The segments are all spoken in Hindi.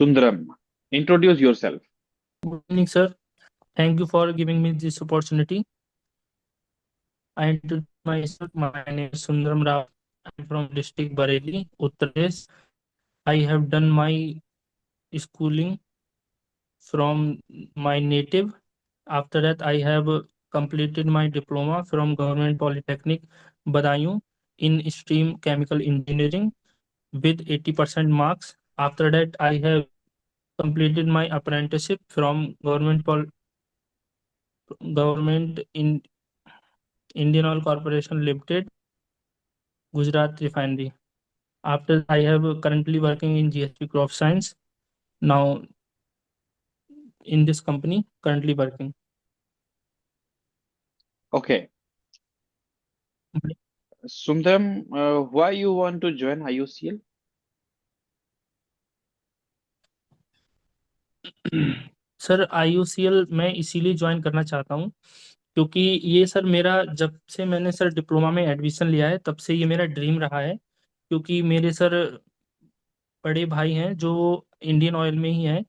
Sundaram, introduce yourself. Good evening, sir. Thank you for giving me this opportunity. I introduce myself. My name is Sundaram Rao. I'm from district Bareilly, Uttar Pradesh. I have done my schooling from my native. After that, I have completed my diploma from Government Polytechnic, Badaयूं, in stream Chemical Engineering with 80% marks. After that, I have completed my apprenticeship from Government in Indian Oil Corporation Limited, Gujarat Refinery. After I have currently working in GSP Crop Science. Now in this company currently working. Okay, Sundaram, why you want to join IUCL? Sir IUCL मैं इसीलिए ज्वाइन करना चाहता हूँ क्योंकि ये सर मेरा जब से मैंने सर डिप्लोमा में एडमिशन लिया है तब से ये मेरा ड्रीम रहा है, क्योंकि मेरे सर बड़े भाई हैं जो इंडियन ऑयल में ही हैं।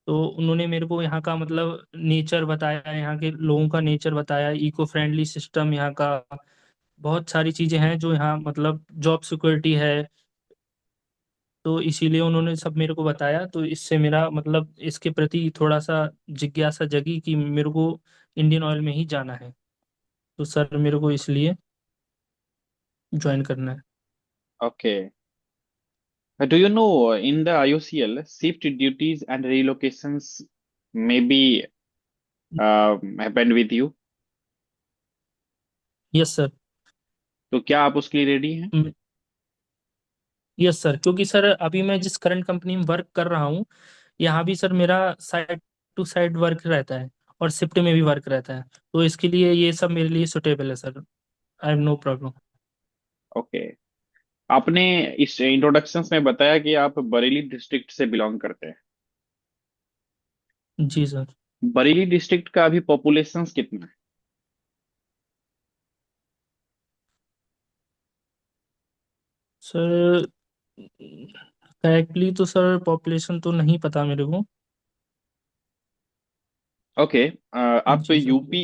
तो उन्होंने मेरे को यहाँ का मतलब नेचर बताया, यहाँ के लोगों का नेचर बताया, इको फ्रेंडली सिस्टम यहाँ का, बहुत सारी चीजें हैं जो यहाँ मतलब जॉब सिक्योरिटी है। तो इसीलिए उन्होंने सब मेरे को बताया, तो इससे मेरा मतलब इसके प्रति थोड़ा सा जिज्ञासा जगी कि मेरे को इंडियन ऑयल में ही जाना है। तो सर मेरे को इसलिए ज्वाइन करना है। Okay. Do you know in the IOCL, shift duties and relocations maybe happened with you? Yes sir. तो क्या आप उसके लिए रेडी हैं? यस सर, क्योंकि सर अभी मैं जिस करंट कंपनी में वर्क कर रहा हूँ, यहाँ भी सर मेरा साइड टू साइड वर्क रहता है और शिफ्ट में भी वर्क रहता है। तो इसके लिए ये सब मेरे लिए सुटेबल है sir. I have no problem. Okay, आपने इस इंट्रोडक्शंस में बताया कि आप बरेली डिस्ट्रिक्ट से बिलोंग करते हैं। जी सर। बरेली डिस्ट्रिक्ट का अभी पॉपुलेशन कितना है? सर करेक्टली तो सर पॉपुलेशन तो नहीं पता मेरे को। ओके, आप जी सर।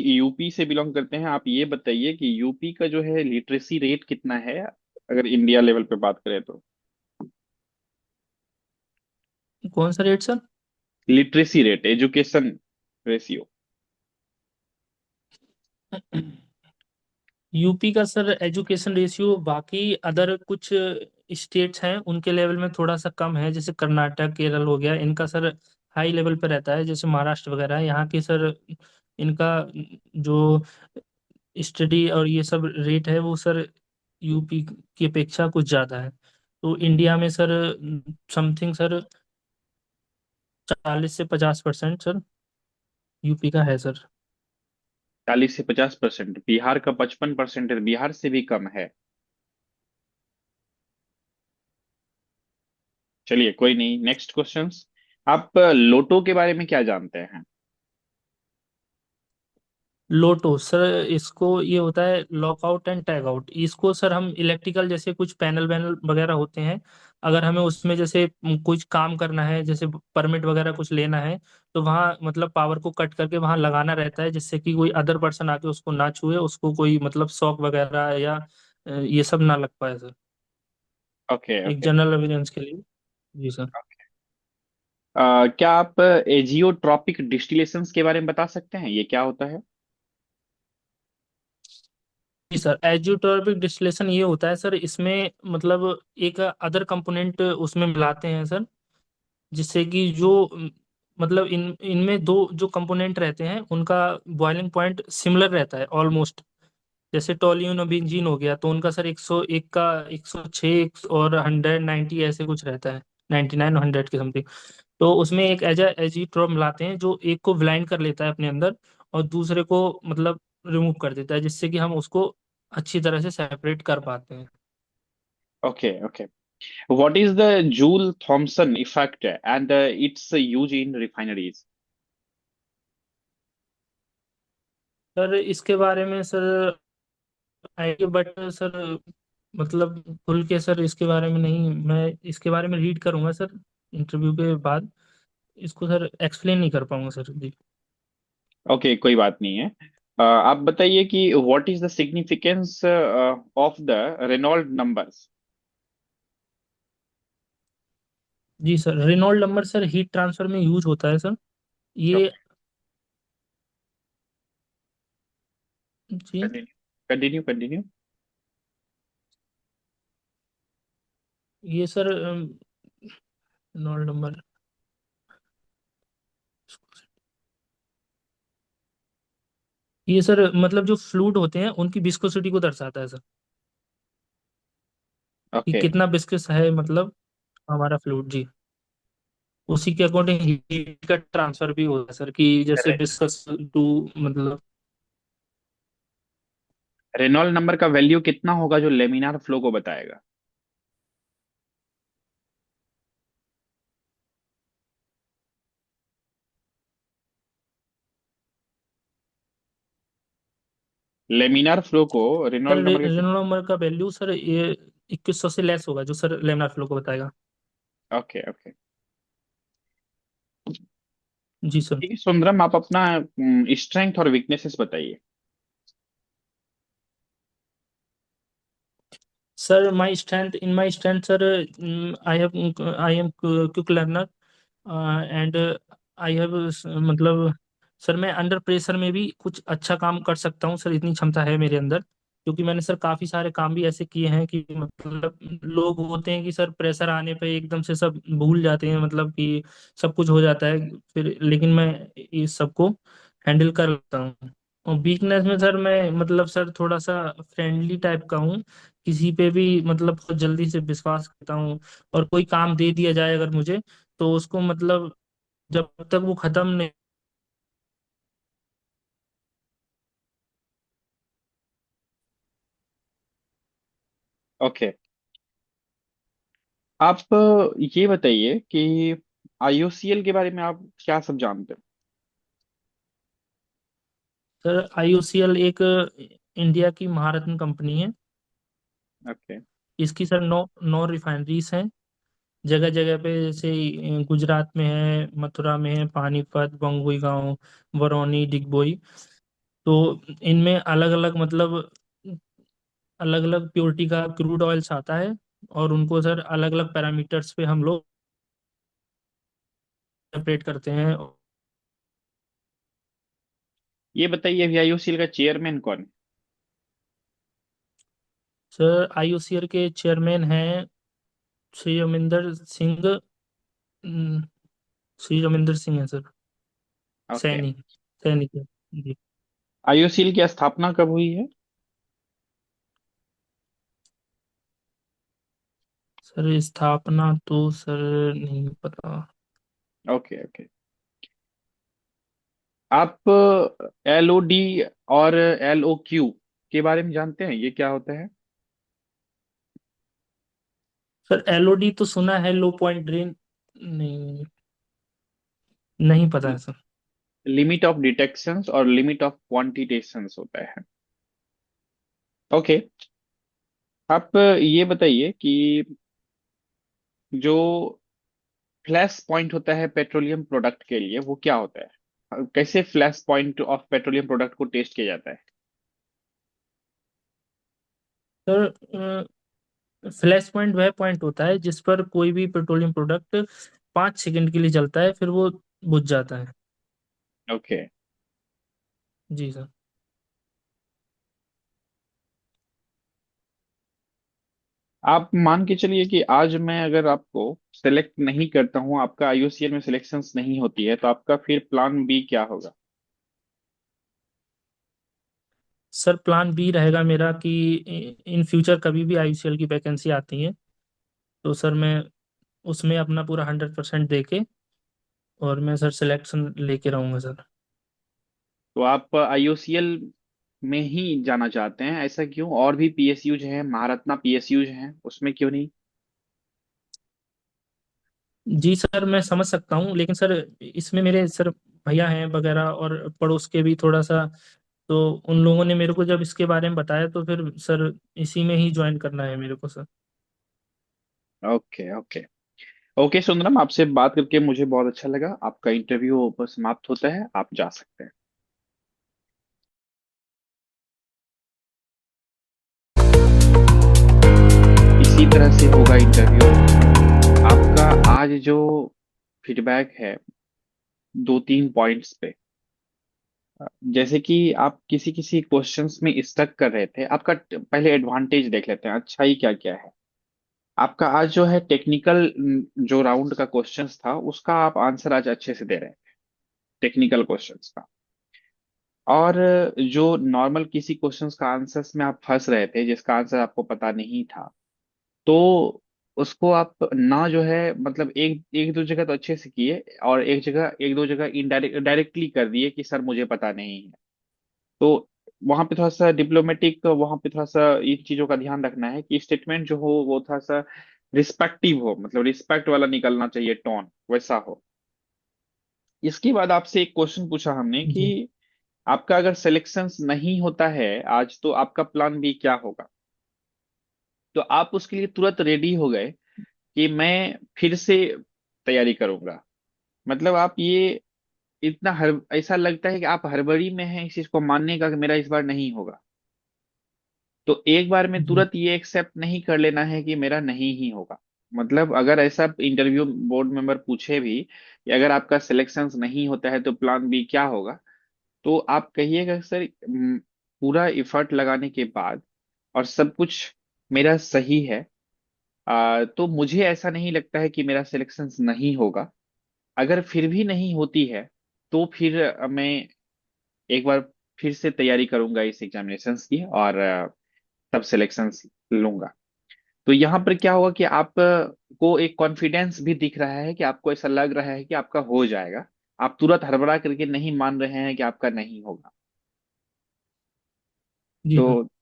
यूपी से बिलोंग करते हैं। आप ये बताइए कि यूपी का जो है लिटरेसी रेट कितना है, अगर इंडिया लेवल पे बात करें तो। कौन सा rate sir? Literacy rate, education ratio. UP का सर एजुकेशन रेशियो बाकी अदर कुछ स्टेट्स हैं उनके लेवल में थोड़ा सा कम है, जैसे कर्नाटक केरल हो गया, इनका सर हाई लेवल पे रहता है। जैसे महाराष्ट्र वगैरह है, यहाँ की सर इनका जो स्टडी और ये सब रेट है वो सर यूपी की अपेक्षा कुछ ज़्यादा है। तो इंडिया में सर समथिंग सर 40 से 50% सर यूपी का है सर। 40 से 50%। बिहार का 55% है, बिहार से भी कम है। चलिए कोई नहीं, नेक्स्ट क्वेश्चंस। आप लोटो के बारे में क्या जानते हैं? लोटो सर, इसको ये होता है लॉकआउट एंड टैग आउट। इसको सर हम इलेक्ट्रिकल जैसे कुछ पैनल वैनल वगैरह होते हैं, अगर हमें उसमें जैसे कुछ काम करना है, जैसे परमिट वगैरह कुछ लेना है, तो वहाँ मतलब पावर को कट करके वहाँ लगाना रहता है जिससे कि कोई अदर पर्सन आके उसको ना छुए, उसको कोई मतलब शॉक वगैरह या ये सब ना लग पाए सर। ओके एक ओके। जनरल अवेयरेंस के लिए। जी सर। क्या आप एजियोट्रॉपिक डिस्टिलेशंस के बारे में बता सकते हैं, ये क्या होता है? जी सर, एज़ोटर्बिक डिस्टिलेशन ये होता है सर, इसमें मतलब एक अदर कंपोनेंट उसमें मिलाते हैं सर, जिससे कि जो मतलब इन इनमें दो जो कंपोनेंट रहते हैं उनका बॉइलिंग पॉइंट सिमिलर रहता है ऑलमोस्ट। जैसे टोल्यून और बेंजीन हो गया तो उनका सर 101 का 106 और 190 ऐसे कुछ रहता है, 99 और 100 के समथिंग। तो उसमें एक एजीट्रॉप मिलाते हैं जो एक को ब्लाइंड कर लेता है अपने अंदर और दूसरे को मतलब रिमूव कर देता है, जिससे कि हम उसको अच्छी तरह से सेपरेट कर पाते हैं। Okay okay. What is the Joule Thomson effect and its use in refineries? Sir इसके बारे में सर आइडिया, बट सर मतलब खुल के सर इसके बारे में नहीं, मैं इसके बारे में रीड करूंगा सर। इंटरव्यू के बाद इसको सर एक्सप्लेन नहीं कर पाऊंगा सर जी। ओके, कोई बात नहीं है। आप बताइए कि what is the significance of the Reynold numbers. जी sir, Reynold number sir heat transfer में यूज होता है सर। ये ओके, जी, कंटिन्यू कंटिन्यू कंटिन्यू। ये सर रेनॉल्ड नंबर, ये सर मतलब जो फ्लूइड होते हैं उनकी विस्कोसिटी को दर्शाता है सर, कि ओके, कितना विस्कस है मतलब हमारा फ्लूइड जी। उसी के अकॉर्डिंग हीट का ट्रांसफर भी होता है सर, कि जैसे विस्कस टू मतलब। रेनॉल्ड नंबर का वैल्यू कितना होगा जो लेमिनार फ्लो को बताएगा। लेमिनार फ्लो को सर रेनॉल्ड नंबर का रेनॉल्ड नंबर का वैल्यू सर ये 2100 से लेस होगा, जो सर लेमिनार फ्लो को बताएगा। Okay okay. जी सर। ठीक है सुंदरम, आप अपना स्ट्रेंथ और वीकनेसेस बताइए। Sir my strength sir, I am quick learner, and I have मतलब सर मैं अंडर प्रेशर में भी कुछ अच्छा काम कर सकता हूँ सर, इतनी क्षमता है मेरे अंदर। क्योंकि मैंने सर काफी सारे काम भी ऐसे किए हैं कि मतलब लोग होते हैं कि सर प्रेशर आने पे एकदम से सब भूल जाते हैं, मतलब कि सब कुछ हो जाता है फिर, लेकिन मैं इस सबको हैंडल कर लेता हूँ। और वीकनेस में सर मैं मतलब सर थोड़ा सा फ्रेंडली टाइप का हूँ, किसी पे भी मतलब बहुत जल्दी से विश्वास करता हूँ। और कोई काम दे दिया जाए अगर मुझे, तो उसको मतलब जब तक वो खत्म नहीं। ओके, आप ये बताइए कि आईयूसीएल के बारे में आप क्या सब जानते सर आईयूसीएल एक इंडिया की महारत्न कंपनी है। हो। ओके। इसकी सर नौ नौ रिफाइनरीज हैं जगह जगह पे, जैसे गुजरात में है, मथुरा में है, पानीपत, बंगुईगांव, बरौनी, डिगबोई। तो इनमें अलग अलग मतलब अलग अलग प्योरिटी का क्रूड ऑयल्स आता है, और उनको सर अलग अलग पैरामीटर्स पे हम लोग सेपरेट करते हैं। ये बताइए अभी आईयूसीएल का चेयरमैन कौन है। सर आईयूसीएल के चेयरमैन हैं श्री रविंदर सिंह, अम, श्री रविंदर सिंह है सर। ओके। सैनी, सैनिक है जी। आईयूसीएल की स्थापना कब हुई है। सर स्थापना तो सर नहीं पता। Okay okay. आप एलओडी और एलओक्यू के बारे में जानते हैं, ये क्या होता है। सर एलओडी तो सुना है, लो पॉइंट ड्रेन। नहीं, नहीं पता है सर। लिमिट ऑफ डिटेक्शंस और लिमिट ऑफ क्वांटिटेशंस होता है। ओके, आप ये बताइए कि जो फ्लैश पॉइंट होता है पेट्रोलियम प्रोडक्ट के लिए वो क्या होता है, कैसे flash point of petroleum product को टेस्ट किया जाता है। सर फ्लैश पॉइंट वह पॉइंट होता है जिस पर कोई भी पेट्रोलियम प्रोडक्ट 5 सेकंड के लिए जलता है, फिर वो बुझ जाता है। ओके, जी सर। आप मान के चलिए कि आज मैं अगर आपको सेलेक्ट नहीं करता हूं, आपका आईयूसीएल में सिलेक्शंस नहीं होती है, तो आपका फिर प्लान बी क्या होगा। सर प्लान बी रहेगा मेरा कि इन फ्यूचर कभी भी आईयूसीएल की वैकेंसी आती है, तो सर मैं उसमें अपना पूरा 100% दे के, और मैं सर सिलेक्शन लेके रहूंगा सर। तो आप आईयूसीएल में ही जाना चाहते हैं, ऐसा क्यों, और भी पीएसयूज हैं, महारत्ना पीएसयूज हैं, उसमें क्यों नहीं। जी सर मैं समझ सकता हूँ, लेकिन सर इसमें मेरे सर भैया हैं वगैरह और पड़ोस के भी थोड़ा सा, तो उन लोगों ने मेरे को जब इसके बारे में बताया तो फिर सर इसी में ही ज्वाइन करना है मेरे को sir. Okay okay. Okay Sundaram, आपसे बात करके मुझे बहुत अच्छा लगा। आपका इंटरव्यू समाप्त होता है, आप जा सकते हैं। इसी तरह से होगा इंटरव्यू। आपका आज जो फीडबैक है, दो तीन पॉइंट्स पे, जैसे कि आप किसी किसी क्वेश्चंस में स्टक कर रहे थे, आपका पहले एडवांटेज देख लेते हैं, अच्छा ही क्या क्या है। आपका आज जो है टेक्निकल, जो राउंड का क्वेश्चंस था उसका आप आंसर आज अच्छे से दे रहे हैं, टेक्निकल क्वेश्चंस का। और जो नॉर्मल किसी क्वेश्चंस का आंसर्स में आप फंस रहे थे, जिसका आंसर आपको पता नहीं था, तो उसको आप ना जो है मतलब एक एक दो जगह तो अच्छे से किए, और एक दो जगह इनडायरेक्ट डायरेक्टली कर दिए कि सर मुझे पता नहीं है। तो वहां पे थोड़ा सा डिप्लोमेटिक, वहां पे थोड़ा सा इन चीजों का ध्यान रखना है कि स्टेटमेंट जो हो वो थोड़ा सा रिस्पेक्टिव हो, मतलब रिस्पेक्ट वाला निकलना चाहिए, टोन वैसा हो। इसके बाद आपसे एक क्वेश्चन पूछा हमने कि जी आपका अगर सिलेक्शन नहीं होता है आज, तो आपका प्लान बी क्या होगा। तो आप उसके लिए तुरंत रेडी हो गए कि मैं फिर से तैयारी करूंगा। मतलब आप ये इतना हर ऐसा लगता है कि आप हड़बड़ी में हैं इस चीज को मानने का कि मेरा इस बार नहीं होगा। तो एक बार में जी तुरंत ये एक्सेप्ट नहीं कर लेना है कि मेरा नहीं ही होगा। मतलब अगर ऐसा इंटरव्यू बोर्ड मेंबर पूछे भी कि अगर आपका सिलेक्शन नहीं होता है तो प्लान बी क्या होगा, तो आप कहिएगा सर, पूरा इफर्ट लगाने के बाद और सब कुछ मेरा सही है, तो मुझे ऐसा नहीं लगता है कि मेरा सिलेक्शन नहीं होगा। अगर फिर भी नहीं होती है तो फिर मैं एक बार फिर से तैयारी करूंगा इस एग्जामिनेशंस की, और तब सिलेक्शन लूंगा। तो यहाँ पर क्या होगा कि आप को एक कॉन्फिडेंस भी दिख रहा है कि आपको ऐसा लग रहा है कि आपका हो जाएगा। आप तुरंत हड़बड़ा करके नहीं मान रहे हैं कि आपका नहीं होगा। जी सर।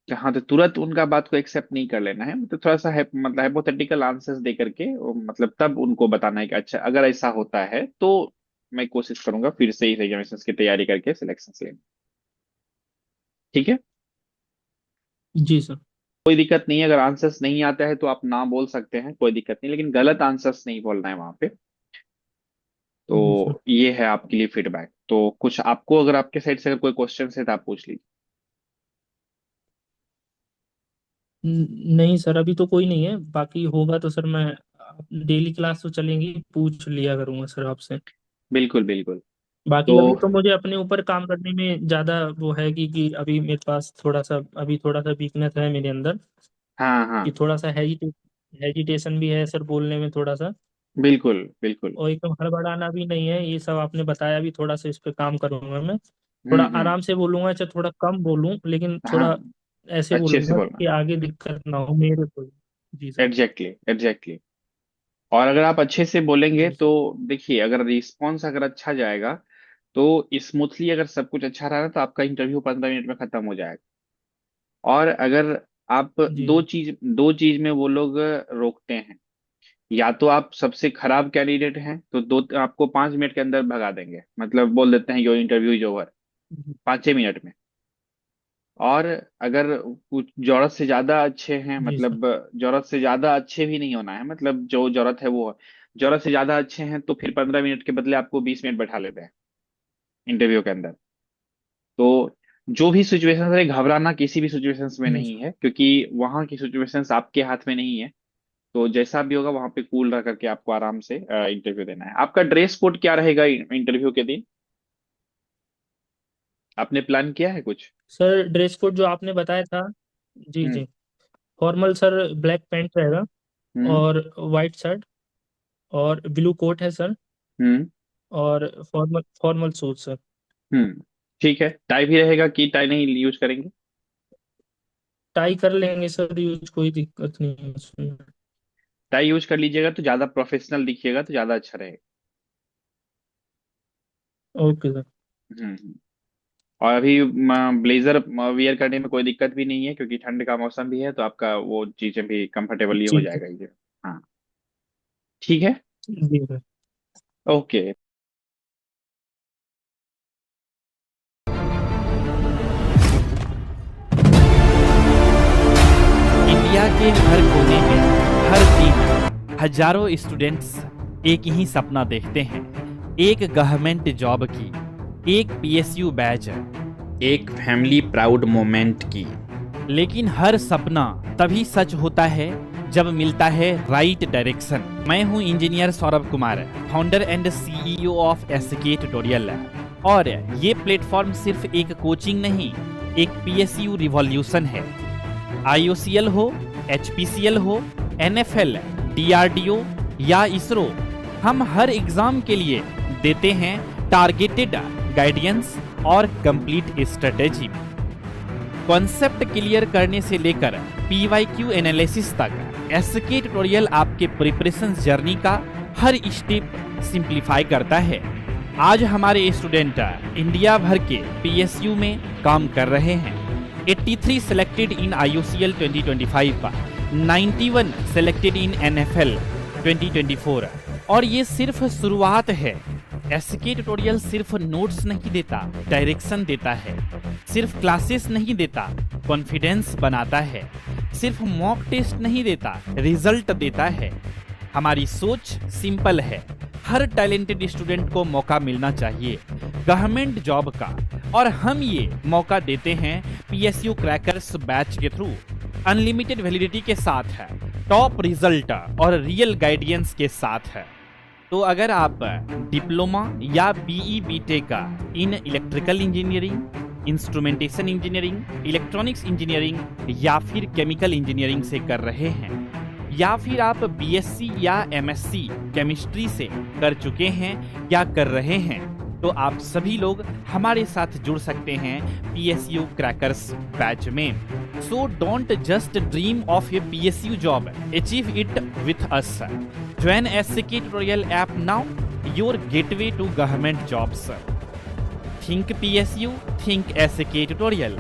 तो हाँ, तो तुरंत उनका बात को एक्सेप्ट नहीं कर लेना है, मतलब थोड़ा सा है, मतलब हाइपोथेटिकल आंसर्स दे करके मतलब तब उनको बताना है कि अच्छा अगर ऐसा होता है तो मैं कोशिश करूंगा फिर से इस एग्जामिनेशन की तैयारी करके सिलेक्शन लेने। ठीक है। जी सर। कोई दिक्कत नहीं है, अगर आंसर्स नहीं आता है तो आप ना बोल सकते हैं, कोई दिक्कत नहीं, लेकिन गलत आंसर्स नहीं बोलना है वहां पे। जी सर। तो ये है आपके लिए फीडबैक। तो कुछ आपको अगर आपके साइड से अगर कोई क्वेश्चन है तो आप पूछ लीजिए। नहीं सर, अभी तो कोई नहीं है, बाकी होगा तो सर मैं डेली क्लास तो चलेंगी, पूछ लिया करूंगा सर आपसे। बिल्कुल बिल्कुल। बाकी तो अभी तो मुझे अपने ऊपर काम करने में ज्यादा वो है कि अभी मेरे पास थोड़ा सा वीकनेस है मेरे अंदर, हाँ हाँ, कि थोड़ा सा हेजिटेशन भी है सर बोलने में थोड़ा सा, बिल्कुल बिल्कुल। और एकदम हड़बड़ाना भी नहीं है। ये सब आपने बताया भी, थोड़ा सा इस पे काम करूंगा मैं। थोड़ा हम्म। आराम से बोलूंगा, चाहे थोड़ा कम बोलूं, लेकिन हाँ, थोड़ा ऐसे अच्छे से बोलूंगा बोलना। कि आगे दिक्कत ना हो मेरे को। जी सर। Exactly exactly. और अगर आप अच्छे से बोलेंगे जी तो सर। देखिए, अगर रिस्पॉन्स अगर अच्छा जाएगा तो स्मूथली, अगर सब कुछ अच्छा रहा ना तो आपका इंटरव्यू 15 मिनट में खत्म हो जाएगा। और अगर आप जी सर। दो चीज में वो लोग रोकते हैं, या तो आप सबसे खराब कैंडिडेट हैं तो दो आपको 5 मिनट के अंदर भगा देंगे, मतलब बोल देते हैं योर इंटरव्यू इज ओवर, जी 5 6 मिनट में। और अगर कुछ जरूरत से ज्यादा अच्छे हैं, जी सर। मतलब जरूरत से ज्यादा अच्छे भी नहीं होना है, मतलब जो जरूरत है वो है, जरूरत से ज्यादा अच्छे हैं तो फिर 15 मिनट के बदले आपको 20 मिनट बैठा लेते हैं इंटरव्यू के अंदर। तो जो भी सिचुएशन है, घबराना किसी भी सिचुएशंस में जी नहीं सर। है, क्योंकि वहां की सिचुएशंस आपके हाथ में नहीं है। तो जैसा भी होगा वहां पे कूल रह करके आपको आराम से इंटरव्यू देना है। आपका ड्रेस कोड क्या रहेगा इंटरव्यू के दिन, आपने प्लान किया है कुछ। सर ड्रेस कोड जो आपने बताया था, जी हम्म जी, फॉर्मल सर, ब्लैक पैंट रहेगा, हम्म और वाइट शर्ट, और ब्लू कोट है सर, हम्म और फॉर्मल फॉर्मल शूज सर। ठीक है, टाई भी रहेगा कि टाई नहीं यूज करेंगे। टाई कर लेंगे सर यूज, कोई दिक्कत नहीं है उसमें। टाई यूज कर लीजिएगा तो ज्यादा प्रोफेशनल दिखिएगा, तो ज्यादा अच्छा रहेगा। Okay sir. हम्म। और अभी ब्लेजर वियर करने में कोई दिक्कत भी नहीं है, क्योंकि ठंड का मौसम भी है, तो आपका वो चीजें भी कंफर्टेबली हो जी सर। जाएगा ये। हाँ, ठीक है। जी सर। ओके। इंडिया के हर कोने में हर दिन हजारों स्टूडेंट्स एक ही सपना देखते हैं, एक गवर्नमेंट जॉब की, एक पीएसयू बैच, एक फैमिली प्राउड मोमेंट की। लेकिन हर सपना तभी सच होता है जब मिलता है राइट डायरेक्शन। मैं हूं engineer Saurabh Kumar, founder and CEO of SK tutorial, और ये प्लेटफॉर्म सिर्फ एक कोचिंग नहीं, एक पीएसयू रिवॉल्यूशन है। आईओसीएल हो, एचपीसीएल हो, एनएफएल, डीआरडीओ या इसरो, हम हर एग्जाम के लिए देते हैं टारगेटेड गाइडेंस और कंप्लीट स्ट्रेटेजी। कॉन्सेप्ट क्लियर करने से लेकर पीवाईक्यू एनालिसिस तक एसके ट्यूटोरियल आपके प्रिपरेशन जर्नी का हर स्टेप सिंप्लीफाई करता है। आज हमारे स्टूडेंट इंडिया भर के पीएसयू में काम कर रहे हैं। 83 selected in IOCL 2025, 91 selected in NFL 2024, और ये सिर्फ शुरुआत है। एसके ट्यूटोरियल सिर्फ नोट्स नहीं देता, डायरेक्शन देता है। सिर्फ क्लासेस नहीं देता, कॉन्फिडेंस बनाता है। सिर्फ मॉक टेस्ट नहीं देता, रिजल्ट देता है। हमारी सोच सिंपल है, हर टैलेंटेड स्टूडेंट को मौका मिलना चाहिए गवर्नमेंट जॉब का, और हम ये मौका देते हैं पीएसयू क्रैकर्स बैच के थ्रू। अनलिमिटेड वैलिडिटी के साथ है, टॉप रिजल्ट और रियल गाइडेंस के साथ है। तो अगर आप डिप्लोमा या BE BTech in electrical engineering, instrumentation engineering, electronics engineering या फिर केमिकल इंजीनियरिंग से कर रहे हैं, या फिर आप बीएससी या एमएससी केमिस्ट्री से कर चुके हैं या कर रहे हैं, तो आप सभी लोग हमारे साथ जुड़ सकते हैं पीएसयू क्रैकर्स बैच में। So don't just dream of A PSU job, achieve it with us. Join SK Tutorial app now, your gateway to government jobs. Think PSU, think SK Tutorial.